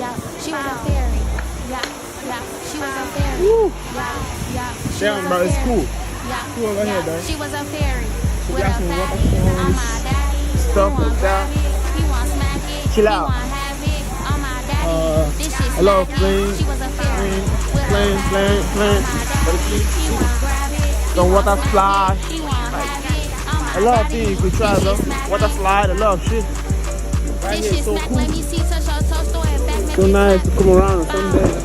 Yeah, she was a fairy. Yeah, she was a fairy. Woo. Yeah, she Damn, was bro, a it's fairy. cool. Yeah, Cool, go ahead, bro. she was a fairy. She With got a some fatty on my daddy. stuff He want like that. grab it, he want smack it. Chill He out. want have it on my daddy. This shit hello, smack it. Flame. She was a fairy. With a Flame, fatty flame. on my daddy. He want grab it. The He want water smack slide. it. He want have it on my I love daddy. things we try, This bro. shit smack Water it. slide, I love shit. Right This here, shit so smack, cool. let me see, touch your toast, throw it back, make So it nice to clap. come around someday.